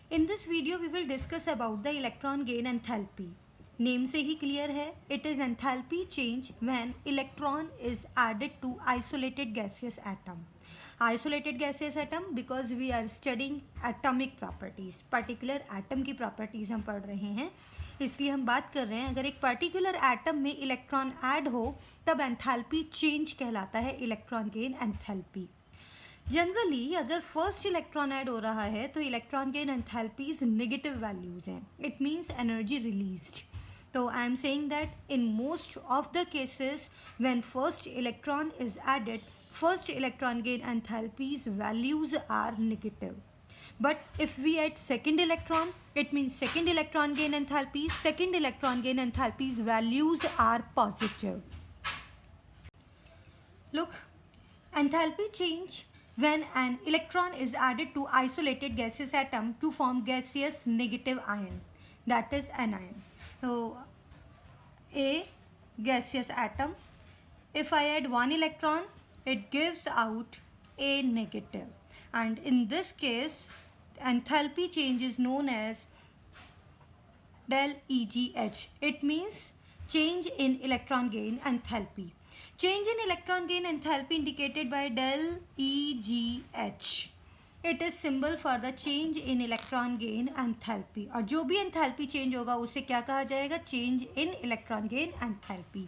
In this video we will discuss about the electron gain enthalpy. Name से ही clear है, it is enthalpy change when electron is added to isolated gaseous atom. Isolated gaseous atom because we are studying atomic properties. Particular atom की properties हम पढ़ रहे हैं, इसलिए हम बात कर रहे हैं अगर एक particular atom में electron add हो तब enthalpy change कहलाता है electron gain enthalpy. जनरली अगर फर्स्ट इलेक्ट्रॉन ऐड हो रहा है तो electron gain enthalpies negative values हैं, इट मीन्स एनर्जी रिलीज्ड. तो I am saying that in most of the cases when first electron is added, first electron gain enthalpies values are negative. But if we add second electron, it means second electron gain enthalpies values are positive. Look, enthalpy change when an electron is added to isolated gaseous atom to form gaseous negative ion, that is anion. So a gaseous atom, if I add one electron, it gives out a negative, and in this case enthalpy change is known as del EGH. It means change in electron gain enthalpy. Change in electron gain enthalpy indicated by del EGH. It is symbol for the change in electron gain enthalpy. और जो भी enthalpy change होगा उसे क्या कहा जाएगा? Change in electron gain enthalpy.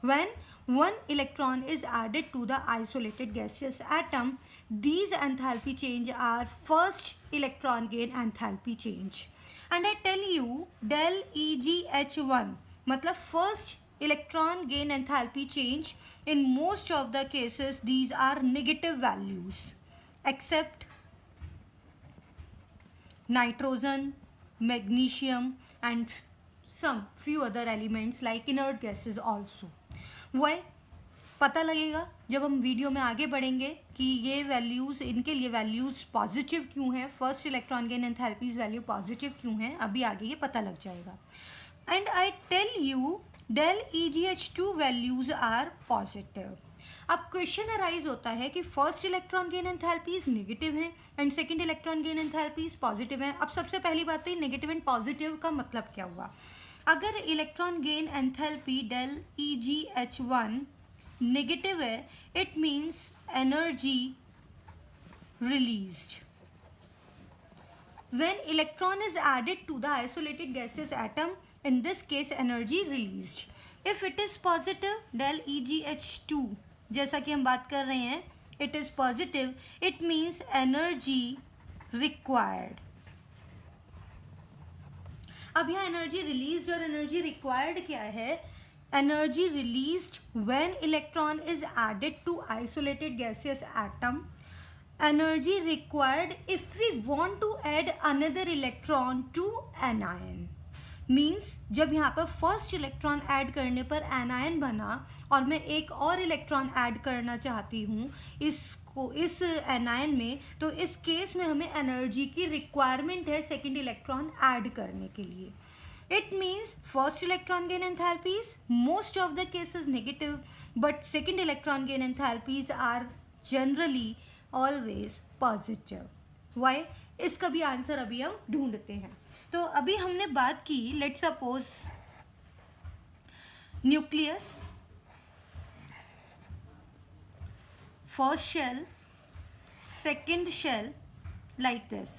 When one electron is added to the isolated gaseous atom, these enthalpy change are first electron gain enthalpy change. And I tell you del EGH1 मतलब first electron gain enthalpy change, in most of the cases these are negative values except nitrogen, magnesium and some few other elements like inert gases also. Why? पता लगेगा जब हम video में आगे बढ़ेंगे कि ये वैल्यूज़, इनके लिए वैल्यूज़ पॉजिटिव क्यों हैं, first electron gain enthalpies value positive क्यों हैं, अभी आगे ये पता लग जाएगा. And I tell you del EGH2 values are positive. अब क्वेश्चन अराइज होता है कि first electron gain enthalpies negative हैं and second electron gain enthalpies positive हैं. अब सबसे पहली बात तो ये नेगेटिव एंड पॉजिटिव का मतलब क्या हुआ? अगर electron gain enthalpy del EGH1 negative है, it means energy released. When electron is added to the isolated gaseous atom, in this case energy released. If it is positive del EGH2, जैसा कि हम बात कर रहे हैं, it is positive, it means energy required. अब यहाँ energy released और energy required क्या है? Energy released when electron is added to isolated gaseous atom. Energy required if we want to add another electron to anion. Means जब यहाँ पर first electron add करने पर एनायन बना और मैं एक और इलेक्ट्रॉन ऐड करना चाहती हूँ इस एनायन में, तो इस केस में हमें एनर्जी की रिक्वायरमेंट है सेकेंड इलेक्ट्रॉन ऐड करने के लिए. It means first electron gain enthalpies most of the cases negative, but second electron gain enthalpies are generally always positive. Why? इसका भी आंसर अभी हम ढूंढते हैं. तो अभी हमने बात की, let's suppose nucleus, first shell, second shell, like this.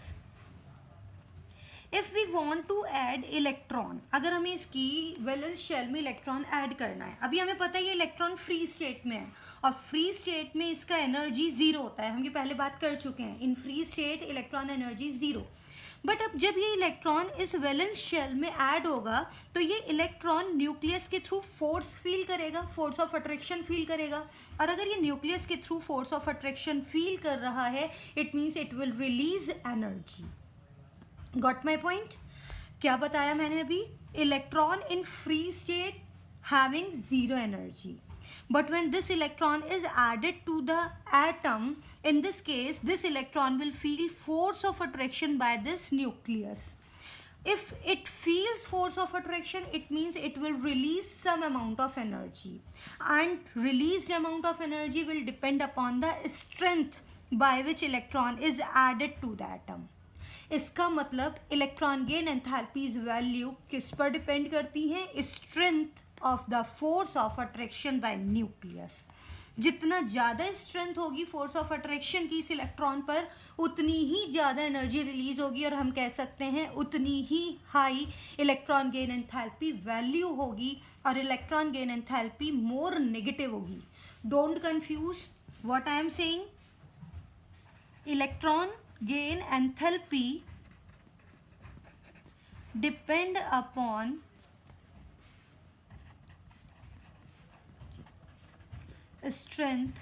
If we want to add electron, अगर हमें इसकी वैलेंस शेल में इलेक्ट्रॉन ऐड करना है, अभी हमें पता है ये इलेक्ट्रॉन फ्री स्टेट में है और फ्री स्टेट में इसका एनर्जी ज़ीरो होता है, हम ये पहले बात कर चुके हैं. In free state electron energy zero. But अब जब ये इलेक्ट्रॉन इस वैलेंस शेल में ऐड होगा तो ये इलेक्ट्रॉन न्यूक्लियस के थ्रू फोर्स फील करेगा, फोर्स ऑफ अट्रैक्शन फील करेगा. और अगर ये न्यूक्लियस के through force of attraction feel कर रहा है, it means it will release energy. Got my point? क्या बताया मैंने अभी? Electron in free state having zero energy. But when this electron is added to the atom, in this case this electron will feel force of attraction by this nucleus. If it feels force of attraction, it means it will release some amount of energy, and released amount of energy will depend upon the strength by which electron is added to the atom. इसका मतलब electron gain enthalpies value किस पर depend करती हैं? Strength of the force of attraction bye nucleus. जितना ज़्यादा strength होगी force of attraction की इस इलेक्ट्रॉन पर, उतनी ही ज़्यादा एनर्जी रिलीज होगी और हम कह सकते हैं उतनी ही high electron gain enthalpy value होगी, और electron gain enthalpy more negative होगी। Don't confuse what I am saying. Electron gain enthalpy depend upon strength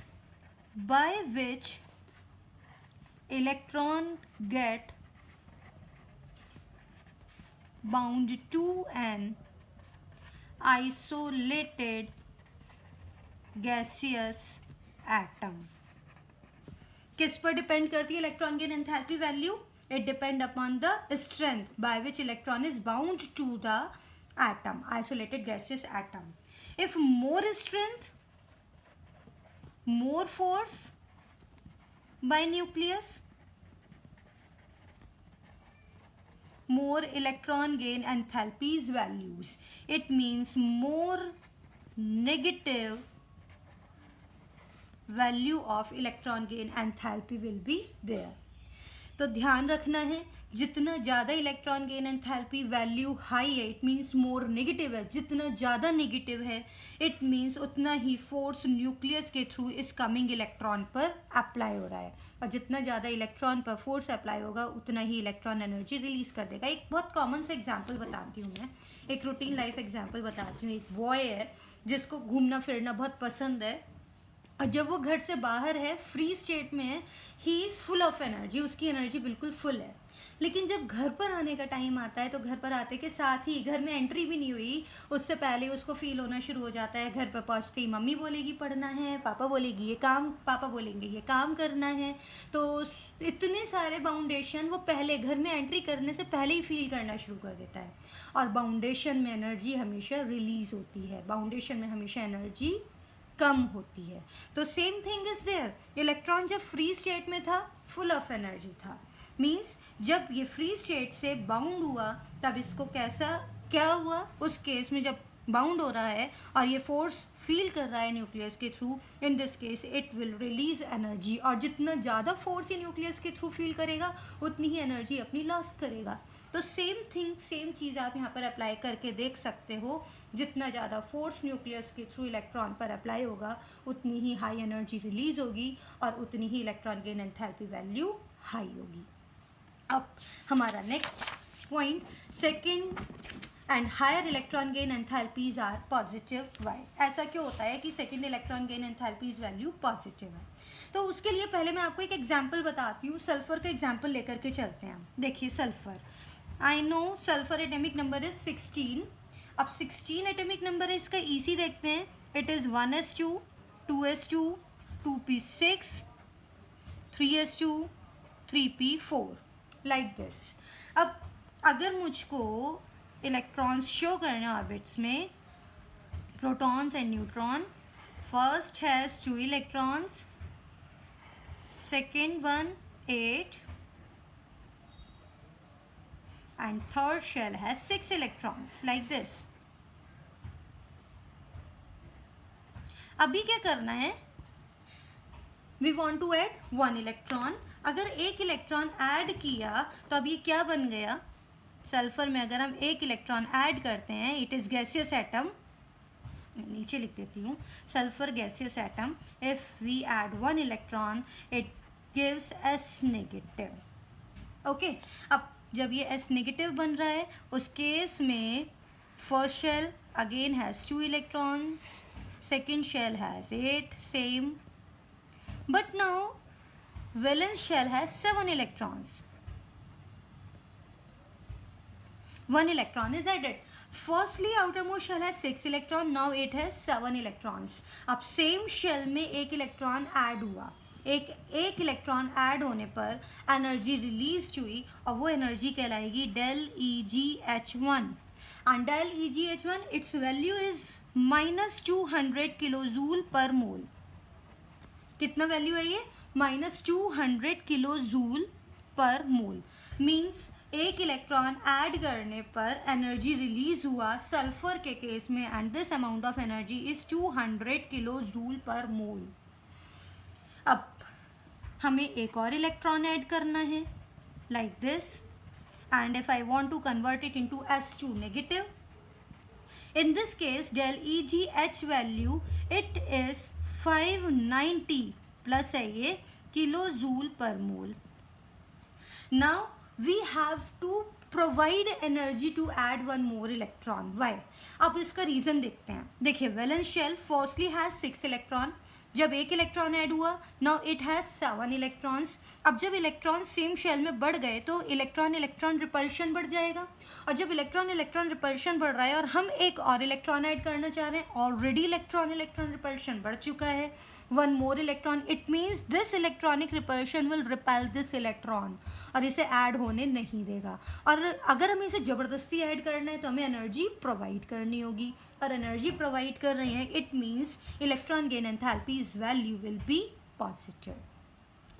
by which electron get bound to an isolated gaseous atom। किस पर depend करती है electron gain enthalpy value? It depend upon the strength by which electron is bound to the atom, isolated gaseous atom. If more strength, more force by nucleus, more electron gain enthalpies values. It means more negative value of electron gain enthalpy will be there. तो ध्यान रखना है, जितना ज़्यादा electron gain enthalpy value high है it means more negative है, जितना ज़्यादा नेगेटिव है इट मीन्स उतना ही फोर्स न्यूक्लियस के थ्रू इस कमिंग इलेक्ट्रॉन पर अप्लाई हो रहा है, और जितना ज़्यादा इलेक्ट्रॉन पर फोर्स अप्लाई होगा उतना ही इलेक्ट्रॉन एनर्जी रिलीज कर देगा। एक बहुत कॉमन सा एग्जाम्पल बताती हूँ मैं, एक रूटीन लाइफ एग्जाम्पल बताती हूँ। एक बॉय है जिसको घूमना फिरना बहुत पसंद है, और जब वो घर से बाहर है, फ्री स्टेट में है, he is full of energy, उसकी एनर्जी बिल्कुल फुल है। लेकिन जब घर पर आने का टाइम आता है तो घर पर आते के साथ ही, घर में एंट्री भी नहीं हुई उससे पहले उसको फील होना शुरू हो जाता है, घर पर पहुंचते ही मम्मी बोलेगी पढ़ना है, पापा बोलेगी ये काम, पापा बोलेंगे ये काम करना है। तो इतने सारे बाउंडेशन वो पहले घर में एंट्री करने से पहले ही फील करना शुरू कर देता है, और बाउंडेशन में एनर्जी हमेशा रिलीज होती है, बाउंडेशन में हमेशा एनर्जी कम होती है। तो same thing is there, electron जब फ्री स्टेट में था फुल ऑफ एनर्जी था, मीन्स जब ये फ्री स्टेट से बाउंड हुआ तब इसको कैसा क्या हुआ, उस केस में जब बाउंड हो रहा है और ये फोर्स फील कर रहा है न्यूक्लियस के through, in this case it will release energy, और जितना ज़्यादा फोर्स ये न्यूक्लियस के थ्रू फील करेगा उतनी ही एनर्जी अपनी लॉस करेगा। तो सेम थिंग, सेम चीज़ आप यहाँ पर अप्लाई करके देख सकते हो, जितना ज़्यादा फोर्स न्यूक्लियस के थ्रू इलेक्ट्रॉन पर अप्लाई होगा उतनी ही हाई एनर्जी रिलीज होगी और उतनी ही electron gain enthalpy value high होगी। अब हमारा next point, second and higher electron gain enthalpies are positive. Why? ऐसा क्यों होता है कि second electron gain enthalpies value positive है? तो उसके लिए पहले मैं आपको एक एग्जांपल बताती हूँ, सल्फर का एग्जांपल लेकर के चलते हैं। देखिए sulphur, I know sulphur atomic number is 16। अब 16 एटॉमिक नंबर है, इसका EC देखते हैं, it is 1s2 2s2 2p6 3s2 3p4 like this. अब अगर मुझको इलेक्ट्रॉन्स शो करने ऑर्बिट्स में, protons and neutron, first has 2 electrons, second one 8 and third shell has 6 electrons like this। अभी क्या करना है, we want to add 1 electron। अगर एक इलेक्ट्रॉन ऐड किया तो अब ये क्या बन गया, सल्फर में अगर हम एक इलेक्ट्रॉन ऐड करते हैं, इट इज़ गैसियस एटम, नीचे लिख देती हूँ, sulphur gaseous atom, if we add 1 electron it gives S negative. Okay, अब जब ये S नेगेटिव बन रहा है उस केस में first shell again has 2 electrons, second shell has 8 same, but now valence shell has 7 electrons, 1 electron is added। Firstly outermost shell has 6 electron, now it has 7 electrons। अब same shell में एक electron add हुआ, एक electron add होने पर energy release हुई और वो एनर्जी कहलाएगी del EgH1, and del EgH1 its value is -200 kilojoule per mole. कितना वैल्यू है ये? -200 किलोजूल पर मोल। मीन्स एक इलेक्ट्रॉन ऐड करने पर एनर्जी रिलीज हुआ सल्फर के केस में, and this amount of energy is 200 kilo joule per mole. अब हमें एक और इलेक्ट्रॉन ऐड करना है like this, and if I want to convert it into S2 negative, in this case del EgH value it is 590 plus है ये kilo joule per mole. Now we have to provide energy to add one more electron. Why? अब इसका reason देखते हैं. देखिए valence shell firstly has 6 electron. जब एक electron add हुआ नाउ इट हैज़ 7 इलेक्ट्रॉन्स. अब जब इलेक्ट्रॉन सेम शेल में बढ़ गए तो इलेक्ट्रॉन इलेक्ट्रॉन रिपल्शन बढ़ जाएगा, और जब इलेक्ट्रॉन इलेक्ट्रॉन रिपल्शन बढ़ रहा है और हम एक और इलेक्ट्रॉन ऐड करना चाह रहे हैं, ऑलरेडी इलेक्ट्रॉन इलेक्ट्रॉन रिपल्शन बढ़ चुका है, one more electron, it means this electronic repulsion will repel this electron और इसे ऐड होने नहीं देगा. और अगर हमें इसे ज़बरदस्ती ऐड करना है तो हमें एनर्जी प्रोवाइड करनी होगी, और एनर्जी प्रोवाइड कर रहे हैं it means electron gain enthalpies value will be positive.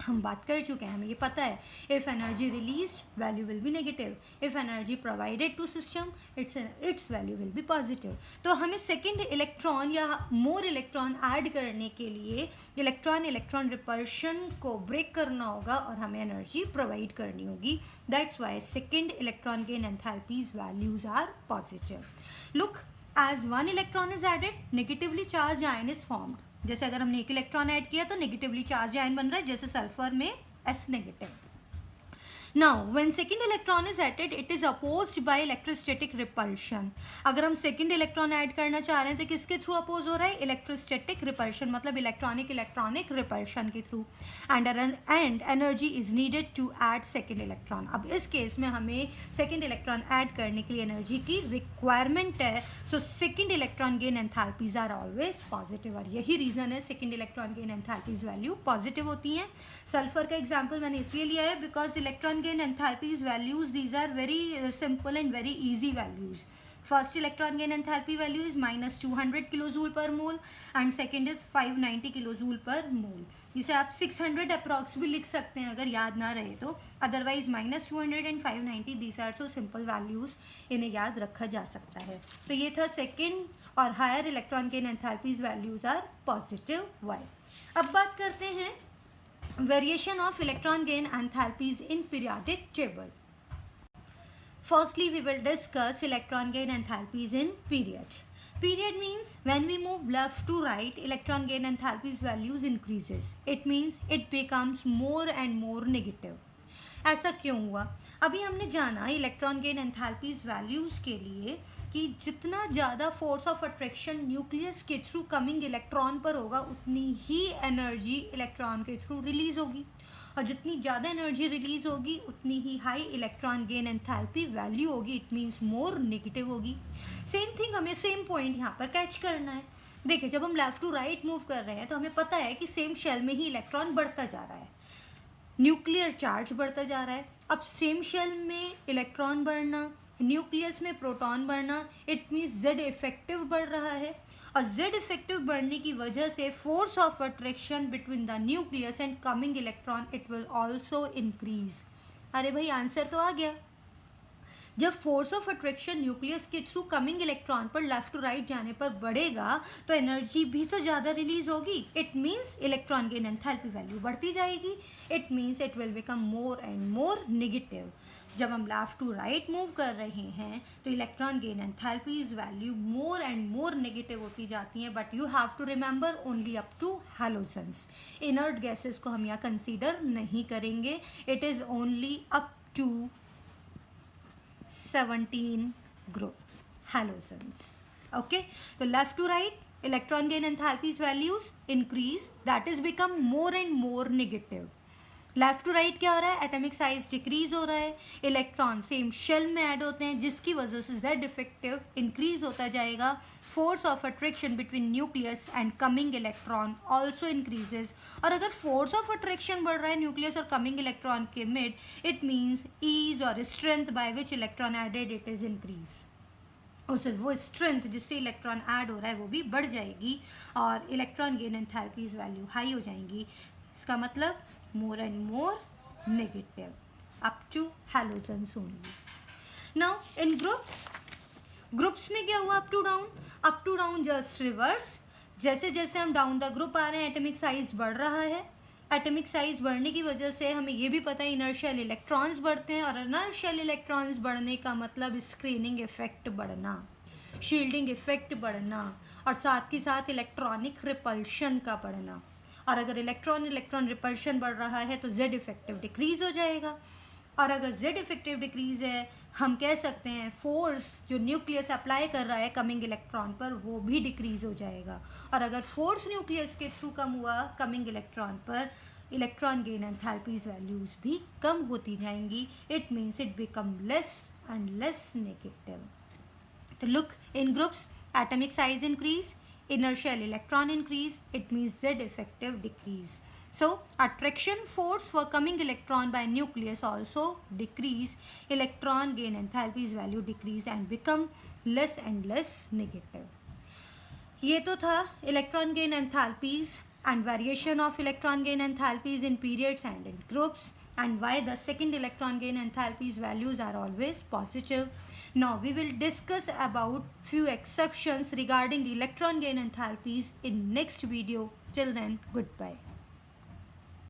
हम बात कर चुके हैं, हमें ये पता है if energy release value will be negative, if energy provided to system its value will be positive. तो हमें सेकेंड इलेक्ट्रॉन या मोर इलेक्ट्रॉन ऐड करने के लिए इलेक्ट्रॉन इलेक्ट्रॉन रिपल्शन को ब्रेक करना होगा और हमें एनर्जी प्रोवाइड करनी होगी. That's why second electron gain enthalpies values are positive. Look, as one electron is added negatively charge ion is formed. जैसे अगर हमने एक इलेक्ट्रॉन ऐड किया तो नेगेटिवली चार्ज आयन बन रहा है, जैसे सल्फर में S negative. Now, when second electron is added, it is opposed by electrostatic repulsion. अगर हम second electron ऐड करना चाह रहे हैं तो किसके थ्रू अपोज हो रहा है? इलेक्ट्रोस्टैटिक रिपल्शन, मतलब इलेक्ट्रॉनिक रिपल्शन के through. And energy is needed to add second electron. अब इस केस में हमें सेकेंड इलेक्ट्रॉन ऐड करने के लिए एनर्जी की रिक्वायरमेंट है. So second electron gain enthalpies are always positive, और यही रीज़न है second electron gain enthalpies value positive होती हैं. सल्फर का एग्जाम्पल मैंने इसलिए लिया है because electron gain enthalpies values, these are very simple and very easy values. First electron gain enthalpy value is minus 200 kilojoule per mole and second is 590 kilojoule per mole. जिसे आप 600 approx भी लिख सकते हैं अगर याद ना रहे तो, otherwise minus 200 and 590 these are so simple values, इन्हें याद रखा जा सकता है. तो ये था सेकेंड और higher electron gain enthalpies values are positive. Why. अब बात करते हैं variation of electron gain enthalpies in periodic table. Firstly, we will discuss electron gain enthalpies in period. Period means when we move left to right, electron gain enthalpies values increases. It means it becomes more and more negative. ऐसा क्यों हुआ? अभी हमने जाना electron gain enthalpies values के लिए कि जितना ज़्यादा फोर्स ऑफ अट्रैक्शन न्यूक्लियस के थ्रू कमिंग इलेक्ट्रॉन पर होगा उतनी ही एनर्जी इलेक्ट्रॉन के थ्रू रिलीज़ होगी, और जितनी ज़्यादा एनर्जी रिलीज़ होगी उतनी ही high electron gain enthalpy value होगी. इट मीन्स मोर नेगेटिव होगी. सेम थिंग हमें सेम पॉइंट यहाँ पर कैच करना है. देखिए जब हम लेफ़्ट टू राइट मूव कर रहे हैं तो हमें पता है कि सेम शेल में ही इलेक्ट्रॉन बढ़ता जा रहा है, न्यूक्लियर चार्ज बढ़ता जा रहा है. अब सेम शेल में इलेक्ट्रॉन बढ़ना, न्यूक्लियस में प्रोटॉन बढ़ना, इट मीन्स जेड इफेक्टिव बढ़ रहा है, और जेड इफेक्टिव बढ़ने की वजह से force of attraction between the nucleus and coming electron it will also increase. अरे भाई आंसर तो आ गया. जब फोर्स ऑफ अट्रैक्शन न्यूक्लियस के थ्रू कमिंग इलेक्ट्रॉन पर लेफ्ट टू राइट जाने पर बढ़ेगा तो एनर्जी भी तो ज़्यादा रिलीज होगी. It means electron gain enthalpy value बढ़ती जाएगी. It means it will become more and more negative. जब हम लेफ्ट टू राइट मूव कर रहे हैं तो electron gain enthalpies value more and more negative होती जाती हैं. But you have to remember only up to halogens. Inert gases को हम यहाँ कंसीडर नहीं करेंगे. It is only up to 17 groups halogens. Okay, so left to right electron gain enthalpies values increase, that is become more and more negative. Left to right क्या हो रहा है? Atomic size decrease हो रहा है, electron same shell में add होते हैं जिसकी वजह से जेड इफेक्टिव इंक्रीज होता जाएगा. Force of attraction between nucleus and coming electron also increases. और अगर फोर्स ऑफ अट्रैक्शन बढ़ रहा है न्यूक्लियस और कमिंग इलेक्ट्रॉन के मिड, इट मीन्स ईज और strength by which electron added it is increase. उससे वो स्ट्रेंथ जिससे इलेक्ट्रॉन ऐड हो रहा है वो भी बढ़ जाएगी और electron gain enthalpies value high हो जाएंगी. इसका मतलब more and more negative. up to halogens only. Now in groups में क्या हुआ? Up to down just reverse. जैसे जैसे हम डाउन द ग्रुप आ रहे हैं एटॉमिक साइज बढ़ रहा है. एटॉमिक साइज बढ़ने की वजह से हमें ये भी पता है इनर्शियल इलेक्ट्रॉन्स बढ़ते हैं, और इनर्शियल इलेक्ट्रॉन्स बढ़ने का मतलब स्क्रीनिंग इफेक्ट बढ़ना, शील्डिंग इफेक्ट बढ़ना, और साथ ही साथ इलेक्ट्रॉनिक रिपल्शन का बढ़ना. और अगर इलेक्ट्रॉन रिपल्शन बढ़ रहा है तो जेड इफेक्टिव डिक्रीज हो जाएगा. और अगर जेड इफेक्टिव डिक्रीज है, हम कह सकते हैं फोर्स जो न्यूक्लियस अप्लाई कर रहा है कमिंग इलेक्ट्रॉन पर वो भी डिक्रीज हो जाएगा. और अगर फोर्स न्यूक्लियस के थ्रू कम हुआ कमिंग इलेक्ट्रॉन पर, इलेक्ट्रॉन गेन एंथैल्पीज वैल्यूज भी कम होती जाएंगी. It means it become less and less negative. तो look, in groups atomic size increase, inertial electron increase, it means Z effective decrease. So attraction force for coming electron by nucleus also decrease, electron gain enthalpies value decrease and become less and less negative. ये तो था electron gain enthalpies and variation of electron gain enthalpies in periods and in groups, and why the second electron gain enthalpies values are always positive. Now we will discuss about few exceptions regarding the electron gain enthalpies in next video. Till then, goodbye.